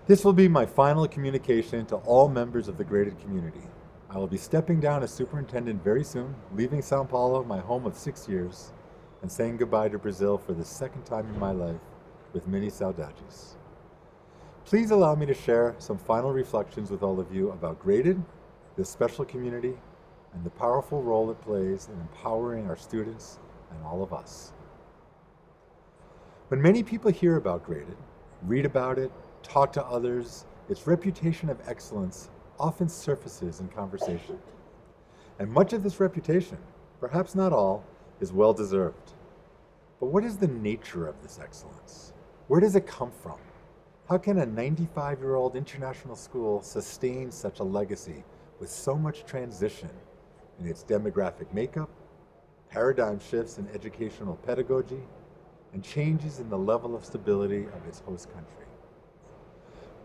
This will be my final communication to all members of the graded community. I will be stepping down as superintendent very soon, leaving Sao Paulo, my home of 6 years, and saying goodbye to Brazil for the second time in my life with many saudades. Please allow me to share some final reflections with all of you about graded, this special community, and the powerful role it plays in empowering our students and all of us. When many people hear about graded, read about it, talk to others, its reputation of excellence often surfaces in conversation. And much of this reputation, perhaps not all, is well deserved. But what is the nature of this excellence? Where does it come from? How can a 95-year-old international school sustain such a legacy with so much transition in its demographic makeup, paradigm shifts in educational pedagogy, and changes in the level of stability of its host country?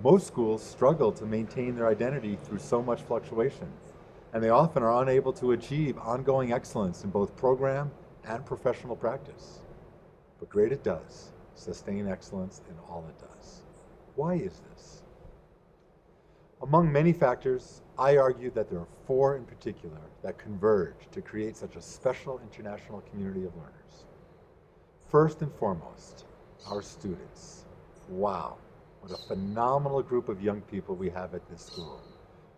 Most schools struggle to maintain their identity through so much fluctuation, and they often are unable to achieve ongoing excellence in both program and professional practice. But graded does sustain excellence in all it does. Why is this? Among many factors, I argue that there are four in particular that converge to create such a special international community of learners. First and foremost, our students. Wow, what a phenomenal group of young people we have at this school.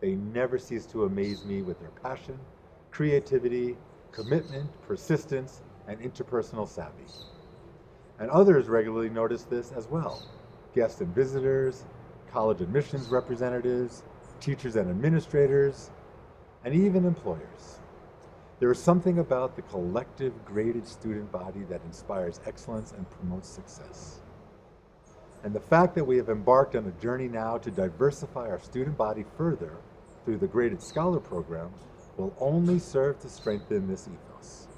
They never cease to amaze me with their passion, creativity, commitment, persistence, and interpersonal savvy. And others regularly notice this as well. Guests and visitors, college admissions representatives, teachers and administrators, and even employers. There is something about the collective graded student body that inspires excellence and promotes success. And the fact that we have embarked on a journey now to diversify our student body further through the Graded Scholar Program will only serve to strengthen this ethos.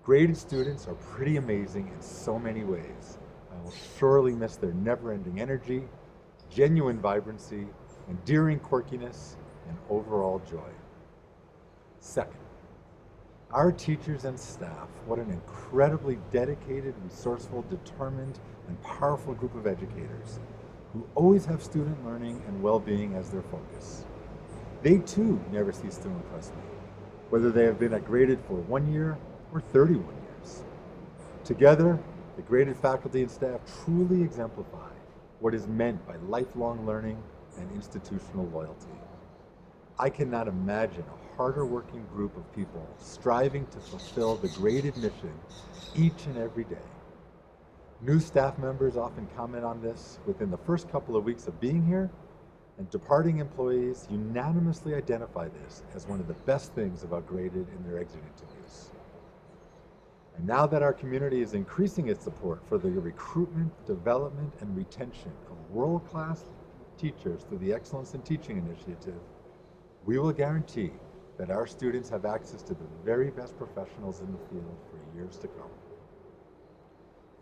Graded students are pretty amazing in so many ways. I will surely miss their never-ending energy, genuine vibrancy, endearing quirkiness, and overall joy. Second, our teachers and staff, what an incredibly dedicated, resourceful, determined, and powerful group of educators who always have student learning and well-being as their focus. They too never cease to impress me, whether they have been at Graded for 1 year or 31 years. Together, the graded faculty and staff truly exemplify what is meant by lifelong learning and institutional loyalty. I cannot imagine a harder working group of people striving to fulfill the graded mission each and every day. New staff members often comment on this within the first couple of weeks of being here, and departing employees unanimously identify this as one of the best things about graded in their exit interviews. And now that our community is increasing its support for the recruitment, development, and retention of world-class teachers through the Excellence in Teaching Initiative, we will guarantee that our students have access to the very best professionals in the field for years to come.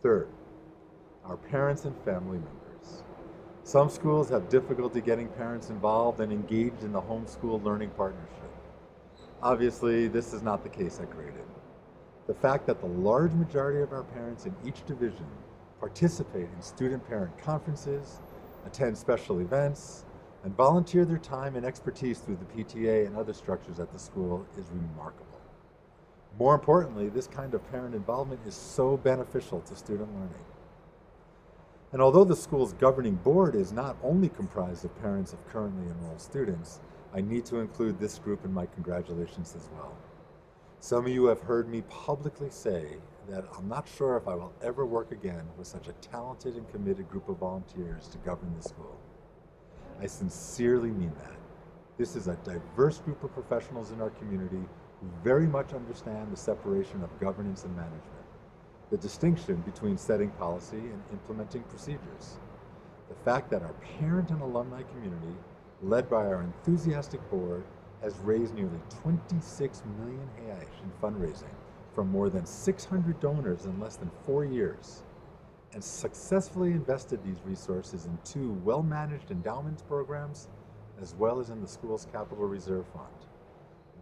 Third, our parents and family members. Some schools have difficulty getting parents involved and engaged in the homeschool learning partnership. Obviously, this is not the case at Graded. The fact that the large majority of our parents in each division participate in student-parent conferences, attend special events, and volunteer their time and expertise through the PTA and other structures at the school is remarkable. More importantly, this kind of parent involvement is so beneficial to student learning. And although the school's governing board is not only comprised of parents of currently enrolled students, I need to include this group in my congratulations as well. Some of you have heard me publicly say that I'm not sure if I will ever work again with such a talented and committed group of volunteers to govern the school. I sincerely mean that. This is a diverse group of professionals in our community who very much understand the separation of governance and management, the distinction between setting policy and implementing procedures, the fact that our parent and alumni community, led by our enthusiastic board, has raised nearly 26 million reais in fundraising from more than 600 donors in less than 4 years, and successfully invested these resources in 2 well-managed endowments programs, as well as in the school's capital reserve fund.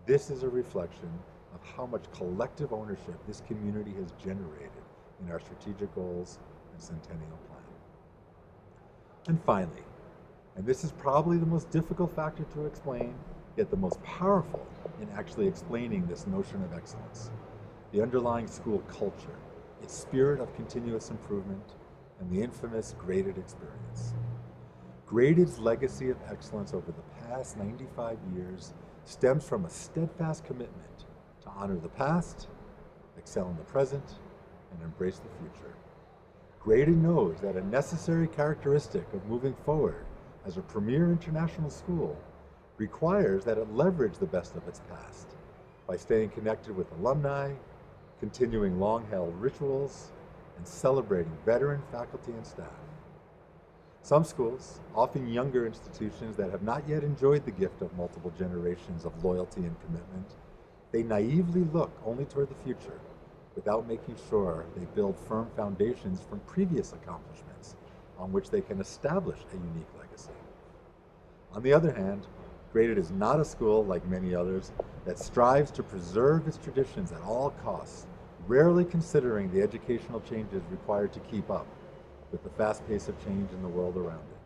This is a reflection of how much collective ownership this community has generated in our strategic goals and centennial plan. And finally, And this is probably the most difficult factor to explain, yet the most powerful in actually explaining this notion of excellence. The underlying school culture, its spirit of continuous improvement, and the infamous graded experience. Graded's legacy of excellence over the past 95 years stems from a steadfast commitment to honor the past, excel in the present, and embrace the future. Graded knows that a necessary characteristic of moving forward as a premier international school requires that it leverage the best of its past by staying connected with alumni, continuing long-held rituals, and celebrating veteran faculty and staff. Some schools, often younger institutions that have not yet enjoyed the gift of multiple generations of loyalty and commitment, they naively look only toward the future without making sure they build firm foundations from previous accomplishments on which they can establish a unique legacy. On the other hand, Graded is not a school, like many others, that strives to preserve its traditions at all costs, rarely considering the educational changes required to keep up with the fast pace of change in the world around it.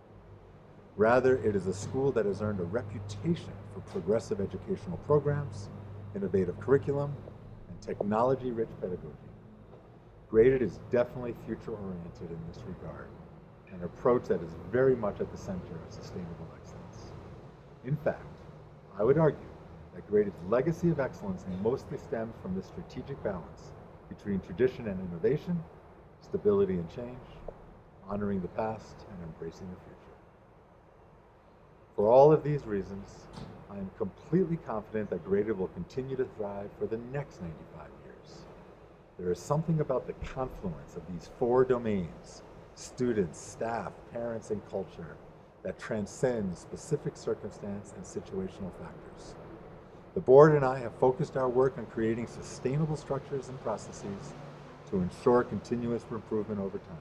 Rather, it is a school that has earned a reputation for progressive educational programs, innovative curriculum, and technology-rich pedagogy. Graded is definitely future-oriented in this regard, an approach that is very much at the center of sustainable excellence. In fact, I would argue that Graded's legacy of excellence mostly stems from the strategic balance between tradition and innovation, stability and change, honoring the past, and embracing the future. For all of these reasons, I am completely confident that Graded will continue to thrive for the next 95 years. There is something about the confluence of these four domains, students, staff, parents, and culture, that transcends specific circumstance and situational factors. The board and I have focused our work on creating sustainable structures and processes to ensure continuous improvement over time.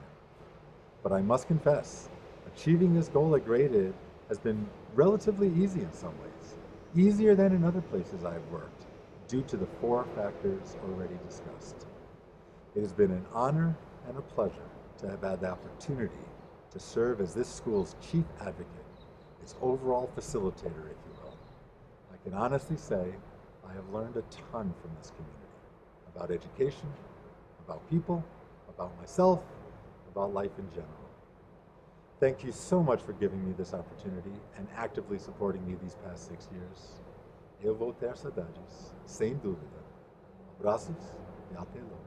But I must confess, achieving this goal at Graded has been relatively easy in some ways, easier than in other places I've worked, due to the four factors already discussed. It has been an honor and a pleasure to have had the opportunity to serve as this school's chief advocate, its overall facilitator, if you will. I can honestly say I have learned a ton from this community, about education, about people, about myself, about life in general. Thank you so much for giving me this opportunity and actively supporting me these past 6 years. Eu vou ter saudades, sem dúvida. Abraços e até logo.